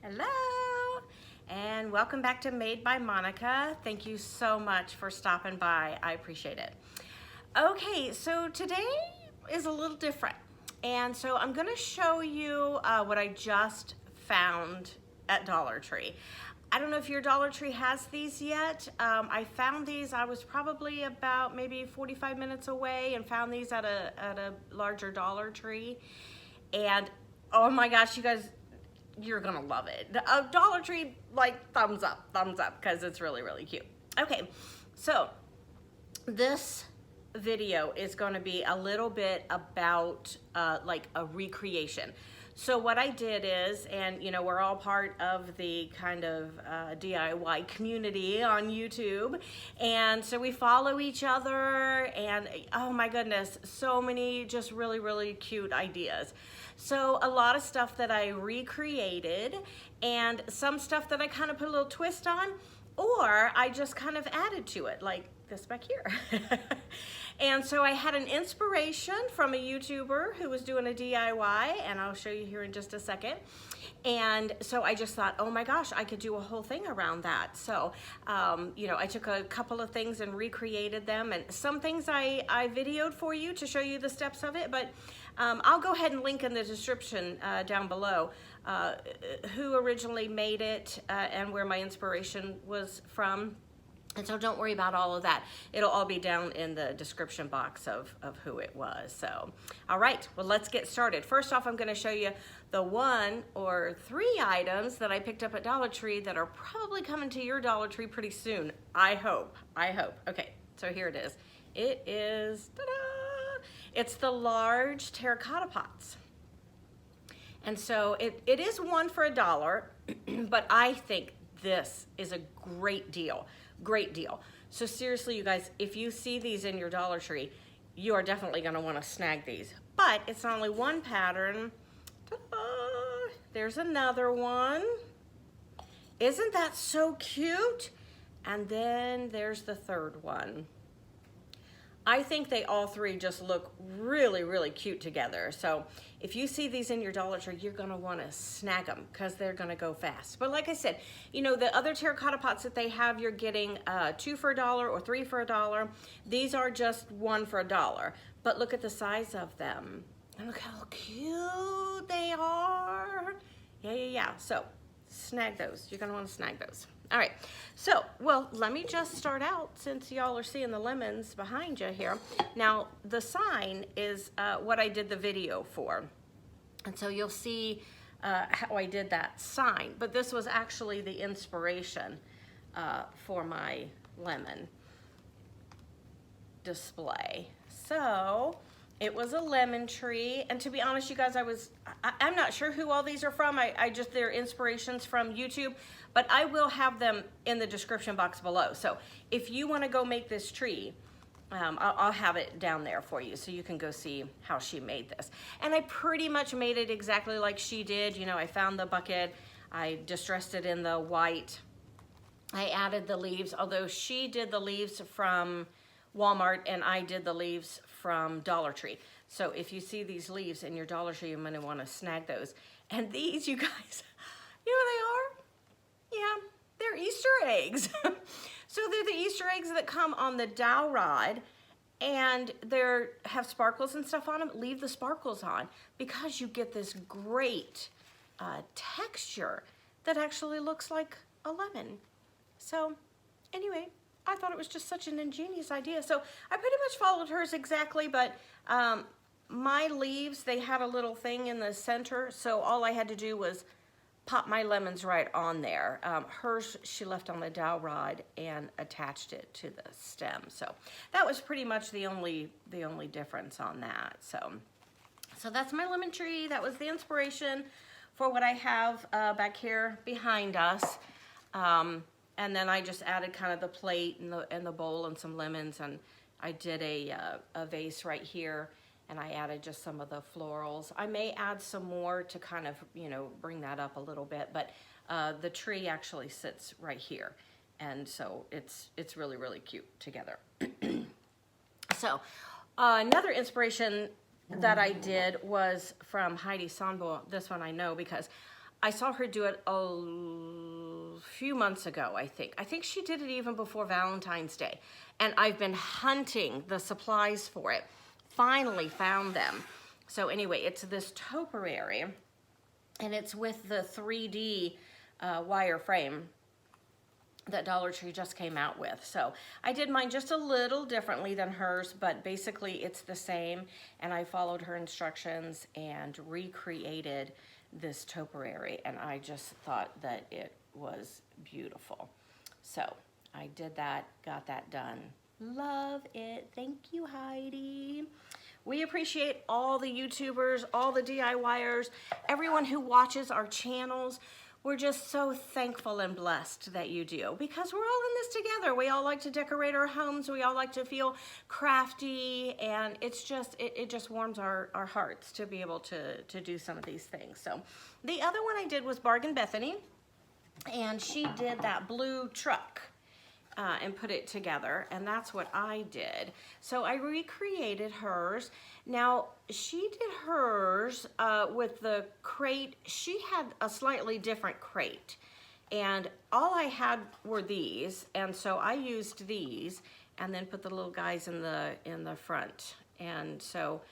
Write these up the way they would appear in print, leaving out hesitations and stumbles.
Hello, and welcome back to Made by Monica. Thank you so much for stopping by. I appreciate it. Okay, so today is a little different. And so I'm gonna show you what I just found at Dollar Tree. I don't know if your Dollar Tree has these yet. I found these, I was probably about maybe 45 minutes away and found these at a larger Dollar Tree. And oh my gosh, you guys, you're gonna love it. Dollar Tree, like thumbs up, because it's really, really cute. Okay, so this video is going to be a little bit about like a recreation. So what I did is, and you know, we're all part of the kind of DIY community on YouTube, and so we follow each other, and oh my goodness, so many just really, really cute ideas. So a lot of stuff that I recreated, and some stuff that I kind of put a little twist on, or I just kind of added to it, like this back here. And so I had an inspiration from a YouTuber who was doing a DIY, and I'll show you here in just a second. And so I just thought, oh my gosh, I could do a whole thing around that. So, you know, I took a couple of things and recreated them, and some things I videoed for you to show you the steps of it, but I'll go ahead and link in the description down below who originally made it and where my inspiration was from. And so don't worry about all of that. It'll all be down in the description box of who it was. So, all right, well, let's get started. First off, I'm gonna show you the 1 or 3 items that I picked up at Dollar Tree that are probably coming to your Dollar Tree pretty soon. I hope. Okay, so here it is. It is, ta-da! It's the large terracotta pots. And so it is 1 for $1, but I think this is a great deal. Great deal. So seriously, you guys, if you see these in your Dollar Tree, you are definitely going to want to snag these. But it's not only one pattern. Ta-da! There's another one. Isn't that so cute? And then there's the third one. I think they all 3 just look really, really cute together. So if you see these in your Dollar Tree, you're gonna wanna snag them because they're gonna go fast. But like I said, you know, the other terracotta pots that they have, you're getting 2 for $1 or 3 for $1. These are just 1 for $1. But look at the size of them. And look how cute they are. Yeah. So snag those. You're gonna wanna snag those. All right, so, well, let me just start out since y'all are seeing the lemons behind you here. Now, the sign is what I did the video for. And so you'll see how I did that sign. But this was actually the inspiration for my lemon display. So, it was a lemon tree, and to be honest, you guys, I'm not sure who all these are from. They're inspirations from YouTube, but I will have them in the description box below. So if you want to go make this tree, I'll have it down there for you so you can go see how she made this. And I pretty much made it exactly like she did. You know, I found the bucket, I distressed it in the white, I added the leaves, although she did the leaves from Walmart and I did the leaves from Dollar Tree. So if you see these leaves in your Dollar Tree, you're gonna wanna snag those. And these, you guys, you know what they are? Yeah, they're Easter eggs. So they're the Easter eggs that come on the dowel rod, and they have sparkles and stuff on them. Leave the sparkles on because you get this great texture that actually looks like a lemon. So anyway, I thought it was just such an ingenious idea. So I pretty much followed hers exactly, but my leaves, they had a little thing in the center, so all I had to do was pop my lemons right on there. Hers, she left on the dowel rod and attached it to the stem. So that was pretty much the only difference on that. So that's my lemon tree. That was the inspiration for what I have back here behind us. And then I just added kind of the plate and the bowl and some lemons, and I did a vase right here, and I added just some of the florals. I may add some more to kind of, you know, bring that up a little bit, but the tree actually sits right here, and so it's really, really cute together. So another inspiration that I did was from Heidi Sonbo. This one I know because I saw her do it a few months ago, I think. I think she did it even before Valentine's Day. And I've been hunting the supplies for it. Finally found them. So anyway, it's this topiary, and it's with the 3D wire frame that Dollar Tree just came out with. So I did mine just a little differently than hers, but basically it's the same. And I followed her instructions and recreated this topiary, and I just thought that it was beautiful. So I did that, got that done. Love it. Thank you, Heidi. We appreciate all the YouTubers, all the DIYers, everyone who watches our channels. We're just so thankful and blessed that you do, because we're all in this together. We all like to decorate our homes. We all like to feel crafty, and it's just, it just warms our hearts to be able to do some of these things. So the other one I did was Bargain Bethany, and she did that blue truck. And put it together, and that's what I did. So I recreated hers. Now, she did hers with the crate. She had a slightly different crate, and all I had were these, and so I used these and then put the little guys in the front. And so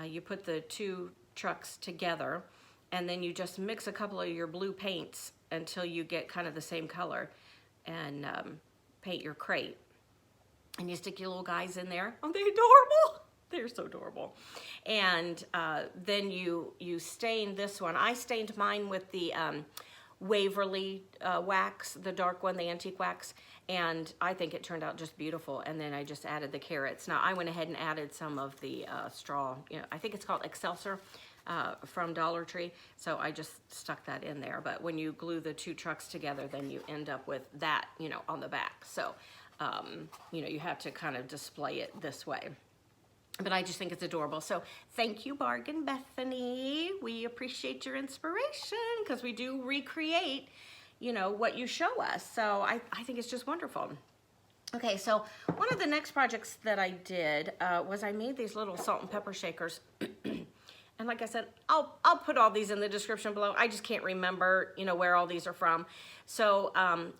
you put the two trucks together, and then you just mix a couple of your blue paints until you get kind of the same color, and paint your crate, and you stick your little guys in there. Aren't they adorable? They're so adorable. And then you stain this one. I stained mine with the Waverly wax, the dark one, the antique wax, and I think it turned out just beautiful. And then I just added the carrots. Now I went ahead and added some of the straw, I think it's called Excelsior, from Dollar Tree. So I just stuck that in there. But when you glue the two trucks together, then you end up with that, on the back. So, you have to kind of display it this way. But I just think it's adorable. So thank you, Bargain Bethany. We appreciate your inspiration, because we do recreate, what you show us. So I think it's just wonderful. Okay, so one of the next projects that I did was I made these little salt and pepper shakers. And like I said, I'll put all these in the description below. I just can't remember, where all these are from. So,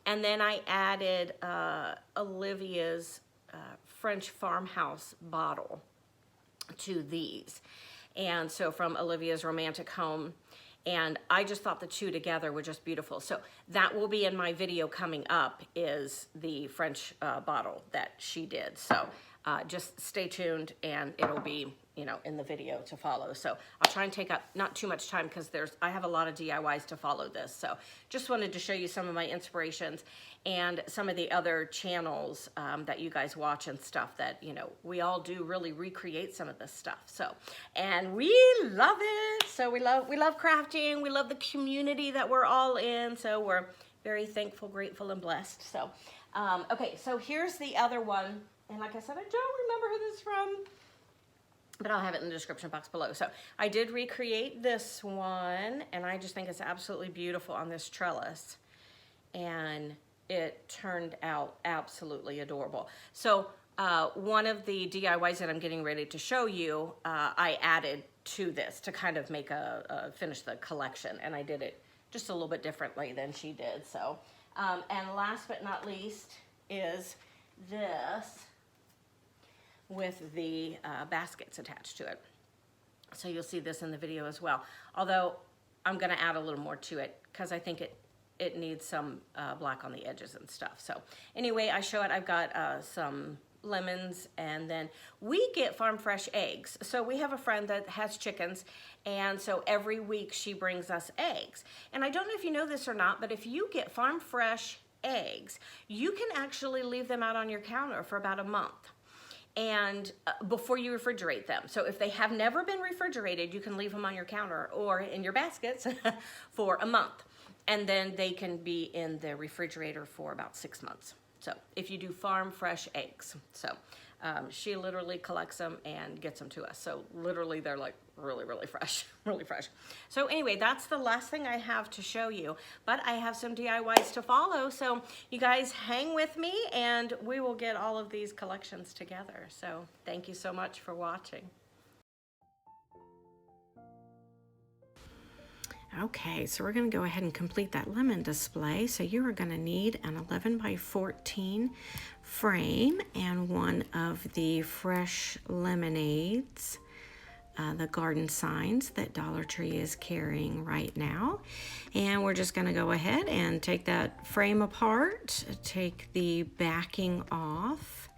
and then I added Olivia's French Farmhouse bottle to these. And so from Olivia's Romantic Home. And I just thought the two together were just beautiful. So that will be in my video coming up, is the French bottle that she did. So just stay tuned, and it'll be, in the video to follow. So I'll try and take up not too much time, because I have a lot of DIYs to follow this. So just wanted to show you some of my inspirations and some of the other channels that you guys watch and stuff that, we all do really recreate some of this stuff. So, and we love it. So we love crafting. We love the community that we're all in. So we're very thankful, grateful, and blessed. So, okay, so here's the other one. And like I said, I don't remember who this is from, but I'll have it in the description box below. So I did recreate this one, and I just think it's absolutely beautiful on this trellis. And it turned out absolutely adorable. So one of the DIYs that I'm getting ready to show you, I added to this to kind of make finish the collection. And I did it just a little bit differently than she did. So, and last but not least is this, with the baskets attached to it. So you'll see this in the video as well. Although I'm gonna add a little more to it, because I think it needs some black on the edges and stuff. So anyway, I show it. I've got some lemons, and then we get farm fresh eggs. So we have a friend that has chickens, and so every week she brings us eggs. And I don't know if you know this or not, but if you get farm fresh eggs, you can actually leave them out on your counter for about a month, and before you refrigerate them. So if they have never been refrigerated, you can leave them on your counter or in your baskets for a month, and then they can be in the refrigerator for about 6 months. So if you do farm fresh eggs. So she literally collects them and gets them to us. So literally they're like really, really fresh, really fresh. So anyway, that's the last thing I have to show you, but I have some DIYs to follow. So you guys hang with me, and we will get all of these collections together. So thank you so much for watching. Okay, so we're going to go ahead and complete that lemon display. So you are going to need an 11 by 14 frame and one of the fresh lemonades, the garden signs that Dollar Tree is carrying right now. And we're just going to go ahead and take that frame apart, take the backing off,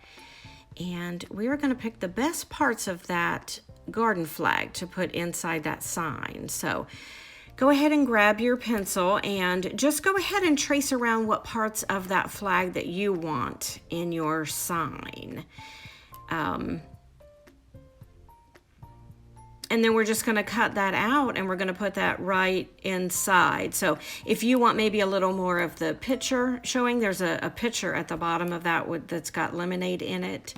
and we are going to pick the best parts of that garden flag to put inside that sign. So go ahead and grab your pencil and just go ahead and trace around what parts of that flag that you want in your sign. And then we're just going to cut that out and we're going to put that right inside. So if you want maybe a little more of the picture showing, there's a picture at the bottom of that that's got lemonade in it.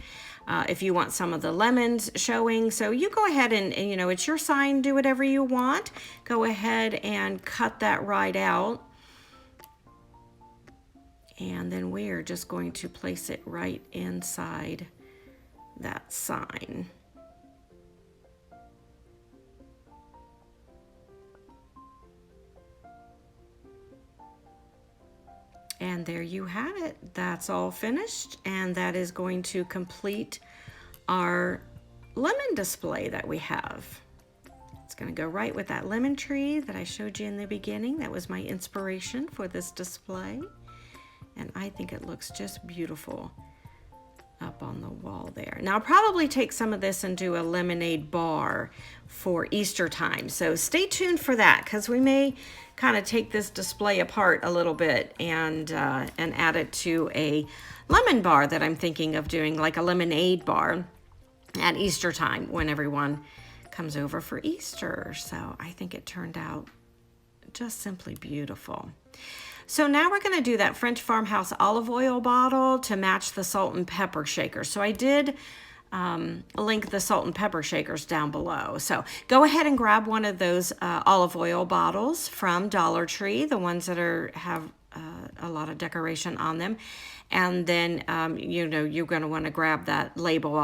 If you want some of the lemons showing, so you go ahead and you know, it's your sign, do whatever you want. Go ahead and cut that right out. And then we're just going to place it right inside that sign. And there you have it. That's all finished, and that is going to complete our lemon display that we have. It's going to go right with that lemon tree that I showed you in the beginning. That was my inspiration for this display, and I think it looks just beautiful up on the wall there. Now I'll probably take some of this and do a lemonade bar for Easter time, so stay tuned for that, because we may kind of take this display apart a little bit and add it to a lemon bar that I'm thinking of doing, like a lemonade bar at Easter time when everyone comes over for Easter. So I think it turned out just simply beautiful. So now we're going to do that French Farmhouse olive oil bottle to match the salt and pepper shaker. So I did link the salt and pepper shakers down below. So go ahead and grab one of those olive oil bottles from Dollar Tree, the ones that have a lot of decoration on them. And then, you know, you're going to want to grab that label.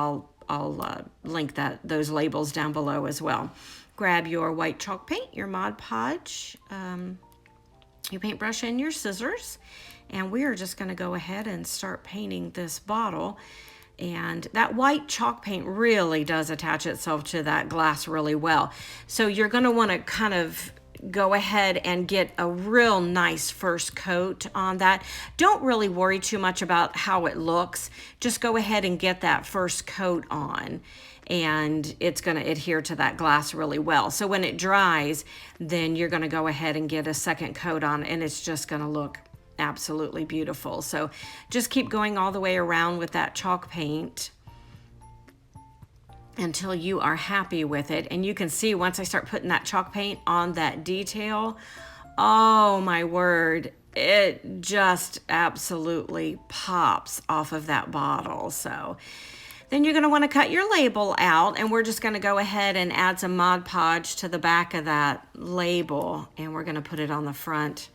I'll link those labels down below as well. Grab your white chalk paint, your Mod Podge, your paintbrush, and your scissors. And we are just going to go ahead and start painting this bottle. And that white chalk paint really does attach itself to that glass really well. So you're going to want to kind of go ahead and get a real nice first coat on that. Don't really worry too much about how it looks. Just go ahead and get that first coat on, and it's going to adhere to that glass really well. So when it dries, then you're going to go ahead and get a second coat on, and it's just going to look absolutely beautiful. So just keep going all the way around with that chalk paint until you are happy with it. And you can see once I start putting that chalk paint on that detail, oh my word, it just absolutely pops off of that bottle. So then you're going to want to cut your label out, and we're just going to go ahead and add some Mod Podge to the back of that label, and we're going to put it on the front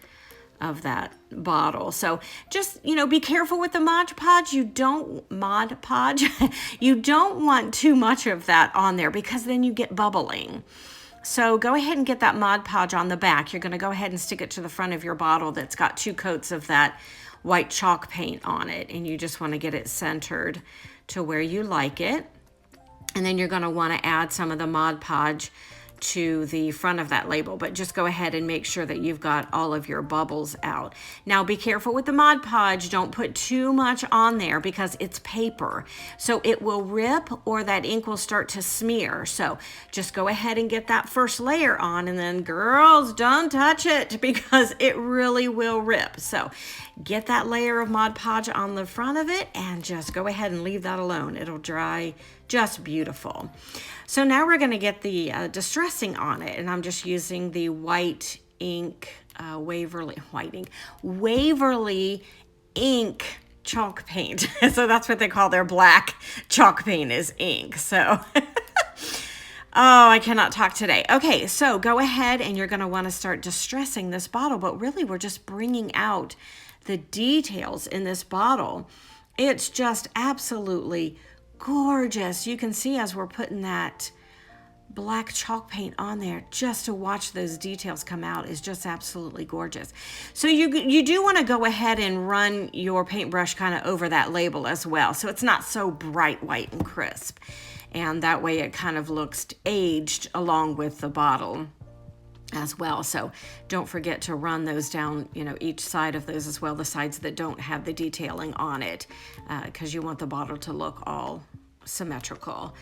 of that bottle. So just, you know, be careful with the Mod Podge. You don't you don't want too much of that on there, because then you get bubbling. So go ahead and get that Mod Podge on the back. You're going to go ahead and stick it to the front of your bottle that's got 2 coats of that white chalk paint on it, and you just want to get it centered to where you like it. And then you're going to want to add some of the Mod Podge to the front of that label, but just go ahead and make sure that you've got all of your bubbles out. Now be careful with the Mod Podge. Don't put too much on there, because it's paper, so it will rip or that ink will start to smear. So just go ahead and get that first layer on, and then girls, don't touch it, because it really will rip. So get that layer of Mod Podge on the front of it, and just go ahead and leave that alone. It'll dry just beautiful. So now we're going to get the distressing on it, and I'm just using the white ink, Waverly ink chalk paint. So that's what they call their black chalk paint, is ink. So oh, I cannot talk today. Okay, so go ahead and you're going to want to start distressing this bottle, but really we're just bringing out the details in this bottle. It's just absolutely gorgeous. You can see as we're putting that black chalk paint on there just to watch those details come out is just absolutely gorgeous. So you do want to go ahead and run your paintbrush kind of over that label as well, so it's not so bright white and crisp, and that way it kind of looks aged along with the bottle as well. So don't forget to run those down, you know, each side of those as well, the sides that don't have the detailing on it, because you want the bottle to look all symmetrical.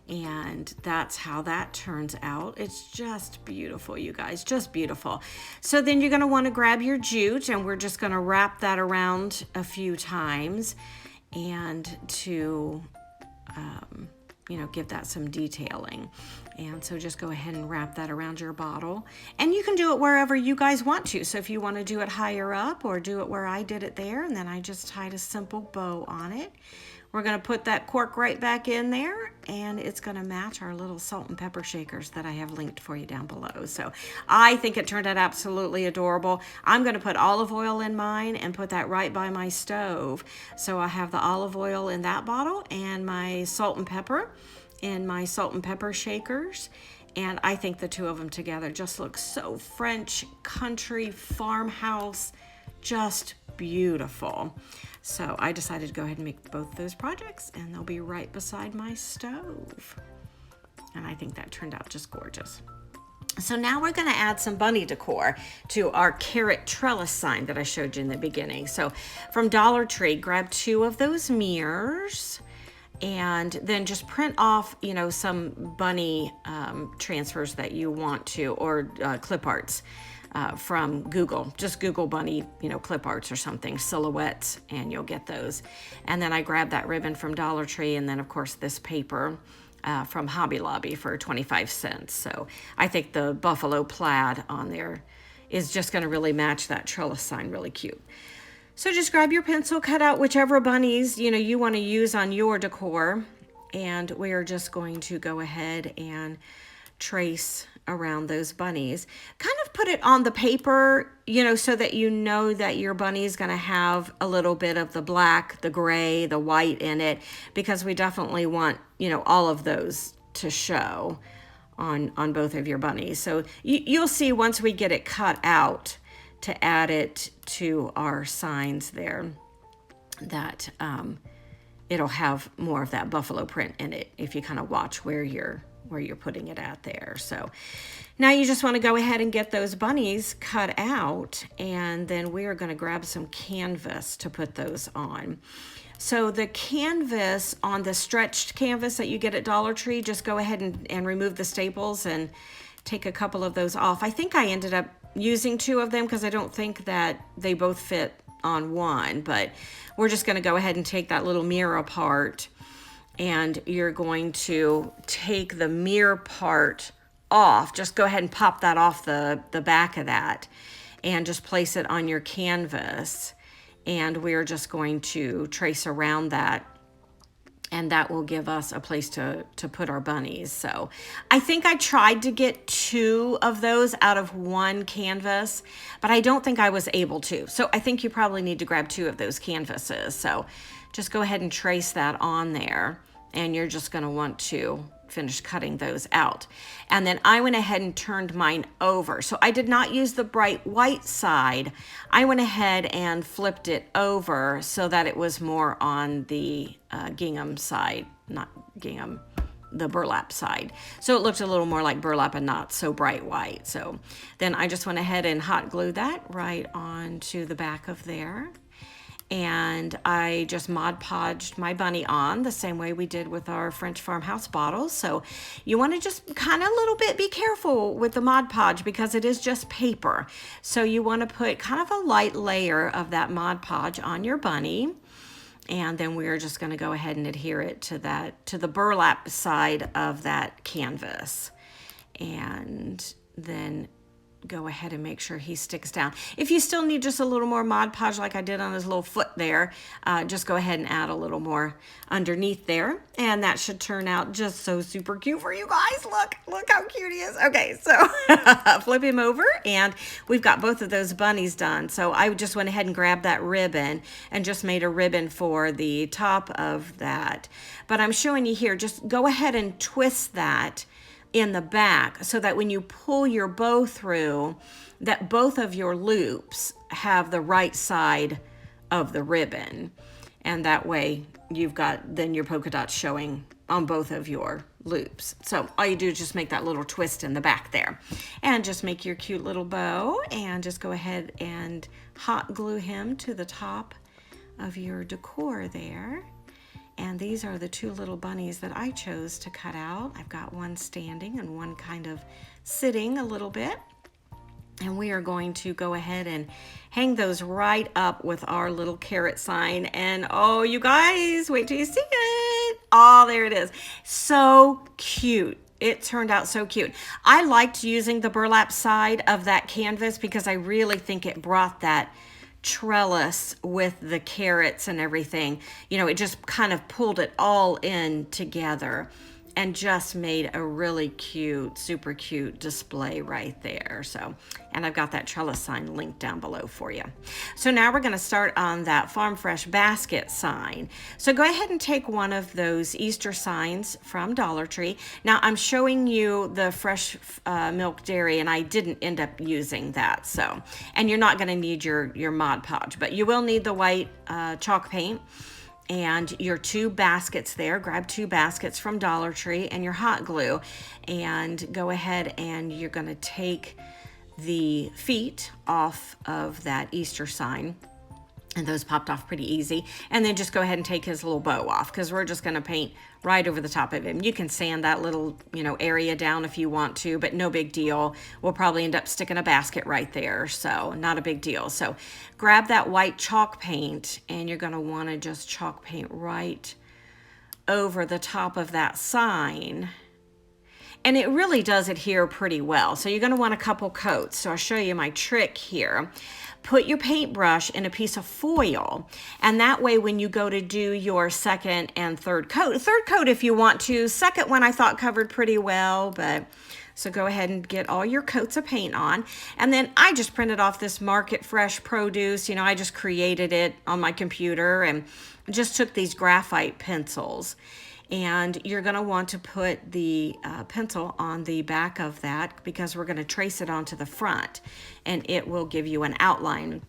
And that's how that turns out. It's just beautiful, you guys, just beautiful. So then you're gonna wanna grab your jute, and we're just gonna wrap that around a few times and to, you know, give that some detailing. And so just go ahead and wrap that around your bottle. And you can do it wherever you guys want to. So if you want to do it higher up, or do it where I did it there, and then I just tied a simple bow on it. We're going to put that cork right back in there, and it's going to match our little salt and pepper shakers that I have linked for you down below. So I think it turned out absolutely adorable. I'm going to put olive oil in mine and put that right by my stove. So I have the olive oil in that bottle and my salt and pepper in my salt and pepper shakers. And I think the two of them together just look so French country farmhouse, just beautiful. So I decided to go ahead and make both those projects, and they'll be right beside my stove. And I think that turned out just gorgeous. So now we're going to add some bunny decor to our carrot trellis sign that I showed you in the beginning. So from Dollar Tree, grab 2 of those mirrors, and then just print off, you know, some bunny transfers that you want to, or clip arts. From Google. Just Google bunny, you know, clip arts or something, silhouettes, and you'll get those. And then I grabbed that ribbon from Dollar Tree, and then of course this paper from Hobby Lobby for 25 cents. So I think the buffalo plaid on there is just going to really match that trellis sign really cute. So just grab your pencil, cut out whichever bunnies, you know, you want to use on your decor, and we're just going to go ahead and trace around those bunnies. Kind of put it on the paper, you know, so that you know that your bunny is going to have a little bit of the black, the gray, the white in it, because we definitely want, you know, all of those to show on both of your bunnies. So you'll see once we get it cut out to add it to our signs there, that it'll have more of that buffalo print in it if you kind of watch where you're putting it at there. So now you just want to go ahead and get those bunnies cut out, and then we are going to grab some canvas to put those on. So the canvas, on the stretched canvas that you get at Dollar Tree, just go ahead and remove the staples and take a couple of those off. I think I ended up using 2 of them because I don't think that they both fit on one, but we're just going to go ahead and take that little mirror apart, and you're going to take the mirror part off. Just go ahead and pop that off the back of that, and just place it on your canvas. And we're just going to trace around that, and that will give us a place to put our bunnies. So I think I tried to get 2 of those out of one canvas, but I don't think I was able to. So I think you probably need to grab 2 of those canvases. So just go ahead and trace that on there, and you're just going to want to finish cutting those out. And then I went ahead and turned mine over. So I did not use the bright white side. I went ahead and flipped it over so that it was more on the gingham side, not gingham, the burlap side. So it looked a little more like burlap and not so bright white. So then I just went ahead and hot glued that right onto the back of there. And I just Mod Podged my bunny on the same way we did with our French farmhouse bottles. So you want to just kind of a little bit be careful with the Mod Podge because it is just paper. So you want to put kind of a light layer of that Mod Podge on your bunny. And then we're just going to go ahead and adhere it to the burlap side of that canvas. And then go ahead and make sure he sticks down. If you still need just a little more Mod Podge like I did on his little foot there, just go ahead and add a little more underneath there, and that should turn out just so super cute for you guys. Look how cute he is. Okay, so flip him over, and we've got both of those bunnies done. So I just went ahead and grabbed that ribbon and just made a ribbon for the top of that. But I'm showing you here, just go ahead and twist that in the back so that when you pull your bow through, that both of your loops have the right side of the ribbon. And that way you've got then your polka dots showing on both of your loops. So all you do is just make that little twist in the back there and just make your cute little bow and just go ahead and hot glue him to the top of your decor there. And these are the two little bunnies that I chose to cut out. I've got one standing and one kind of sitting a little bit. And we are going to go ahead and hang those right up with our little carrot sign. And oh, you guys, wait till you see it. Oh, there it is. So cute. It turned out so cute. I liked using the burlap side of that canvas because I really think it brought that trellis with the carrots and everything. You know, it just kind of pulled it all in together and just made a really cute, super cute display right there. So, and I've got that trellis sign linked down below for you. So now we're going to start on that Farm Fresh basket sign. So go ahead and take one of those Easter signs from Dollar Tree. Now I'm showing you the fresh milk dairy, and I didn't end up using that. So, and you're not going to need your Mod Podge, but you will need the white chalk paint and your two baskets there. Grab two baskets from Dollar Tree and your hot glue, and go ahead and you're going to take the feet off of that Easter sign, and those popped off pretty easy. And then just go ahead and take his little bow off, because we're just going to paint right over the top of him. You can sand that little, area down if you want to, but no big deal. We'll probably end up sticking a basket right there, so not a big deal. So grab that white chalk paint, and you're going to want to just chalk paint right over the top of that sign. And it really does adhere pretty well. So you're going to want a couple coats. So I'll show you my trick here. Put your paintbrush in a piece of foil, and that way when you go to do your second and third coat if you want to. Second one I thought covered pretty well, but so go ahead and get all your coats of paint on. And then I just printed off this Market Fresh produce. I just created it on my computer and just took these graphite pencils. And you're going to want to put the pencil on the back of that, because we're going to trace it onto the front, and it will give you an outline.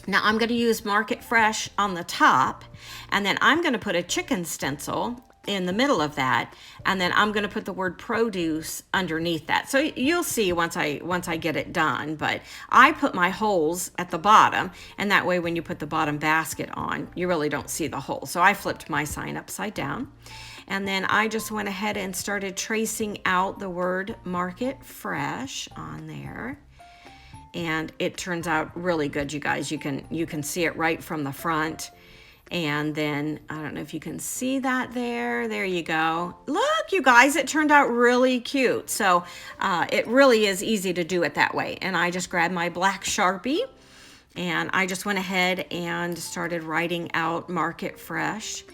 Now I'm going to use Market Fresh on the top, and then I'm going to put a chicken stencil in the middle of that, and then I'm going to put the word produce underneath that. So you'll see once I get it done, but I put my holes at the bottom, and that way when you put the bottom basket on, you really don't see the hole. So I flipped my sign upside down. And then I just went ahead and started tracing out the word Market Fresh on there. And it turns out really good, you guys. You can see it right from the front. And then, I don't know if you can see that there. There you go. Look, you guys, it turned out really cute. So it really is easy to do it that way. And I just grabbed my black Sharpie, and I just went ahead and started writing out Market Fresh.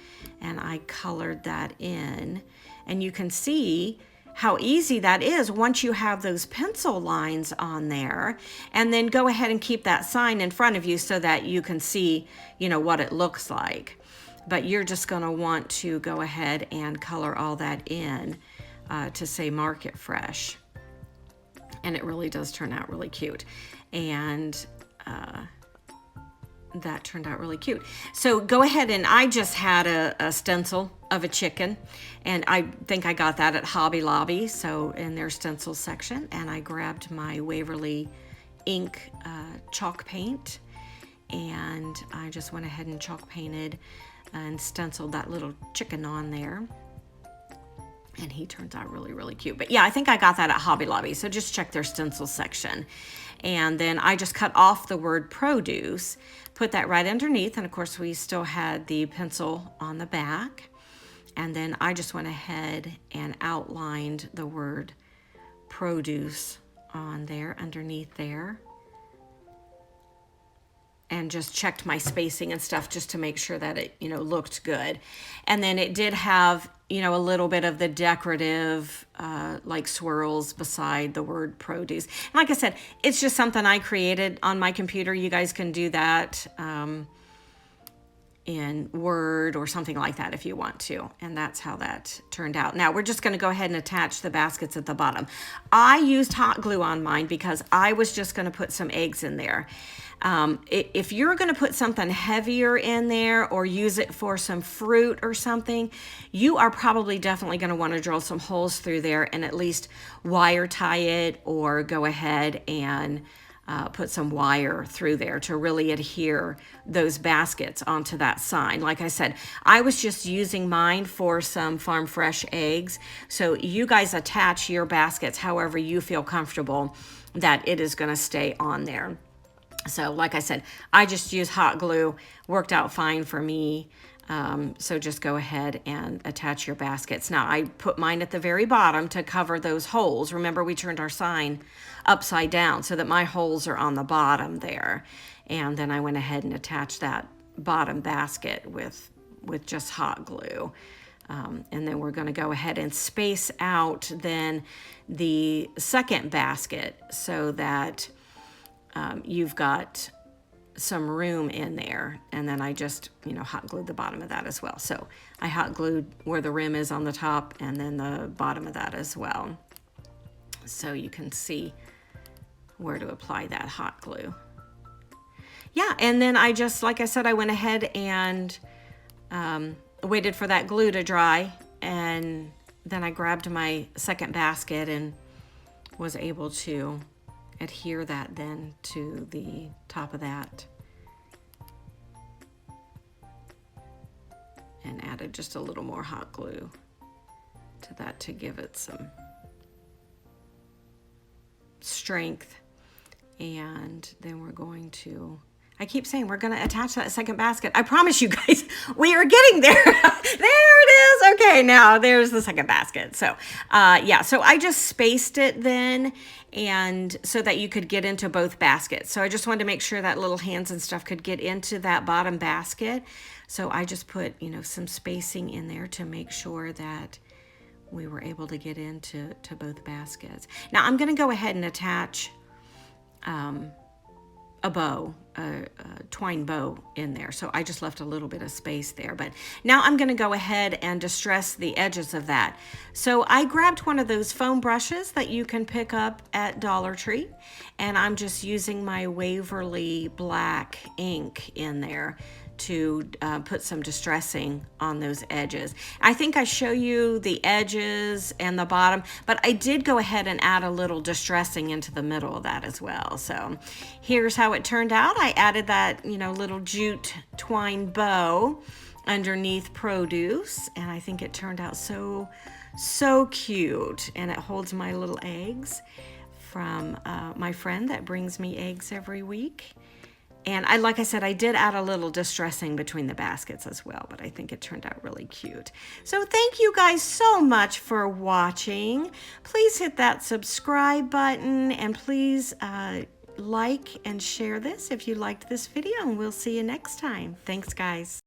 And I colored that in, and you can see how easy that is once you have those pencil lines on there. And then go ahead and keep that sign in front of you so that you can see, what it looks like. But you're just going to want to go ahead and color all that in to say Market Fresh. And it really does turn out really cute. And that turned out really cute. So go ahead, and I just had a stencil of a chicken, and I think I got that at Hobby Lobby, so in their stencil section. And I grabbed my Waverly ink chalk paint, and I just went ahead and chalk painted and stenciled that little chicken on there. And he turns out really, really cute. But yeah, I think I got that at Hobby Lobby, so just check their stencil section. And then I just cut off the word produce, put that right underneath, and of course we still had the pencil on the back. And then I just went ahead and outlined the word produce on there, underneath there. And just checked my spacing and stuff just to make sure that it, looked good. And then it did have, a little bit of the decorative, like swirls beside the word produce. And like I said, it's just something I created on my computer. You guys can do that in Word or something like that if you want to. And that's how that turned out. Now we're just going to go ahead and attach the baskets at the bottom. I used hot glue on mine because I was just going to put some eggs in there. If you're going to put something heavier in there or use it for some fruit or something, you are probably definitely going to want to drill some holes through there and at least wire tie it, or go ahead and put some wire through there to really adhere those baskets onto that sign. Like I said, I was just using mine for some farm fresh eggs. So you guys attach your baskets however you feel comfortable that it is going to stay on there. So like I said, I just use hot glue, worked out fine for me. So just go ahead and attach your baskets. Now I put mine at the very bottom to cover those holes. Remember, we turned our sign upside down so that my holes are on the bottom there. And then I went ahead and attached that bottom basket with just hot glue. And then we're going to go ahead and space out then the second basket so that you've got some room in there. And then I just, hot glued the bottom of that as well. So I hot glued where the rim is on the top and then the bottom of that as well. So you can see where to apply that hot glue. Yeah, and then I just, like I said, I went ahead and waited for that glue to dry, and then I grabbed my second basket and was able to adhere that then to the top of that, and added just a little more hot glue to that to give it some strength. And then we're going to, I keep saying we're going to attach that second basket. I promise you guys, we are getting there. There it is. Okay, now there's the second basket. So yeah, so I just spaced it then, and so that you could get into both baskets. So I just wanted to make sure that little hands and stuff could get into that bottom basket. So I just put, some spacing in there to make sure that we were able to get into both baskets. Now I'm going to go ahead and attach a bow, a twine bow in there. So I just left a little bit of space there. But now I'm going to go ahead and distress the edges of that. So I grabbed one of those foam brushes that you can pick up at Dollar Tree, and I'm just using my Waverly black ink in there to put some distressing on those edges. I think I show you the edges and the bottom, but I did go ahead and add a little distressing into the middle of that as well. So here's how it turned out. I added that, little jute twine bow underneath produce, and I think it turned out so cute. And it holds my little eggs from my friend that brings me eggs every week. And like I said, I did add a little distressing between the baskets as well, but I think it turned out really cute. So thank you guys so much for watching. Please hit that subscribe button, and please like and share this if you liked this video, and we'll see you next time. Thanks, guys.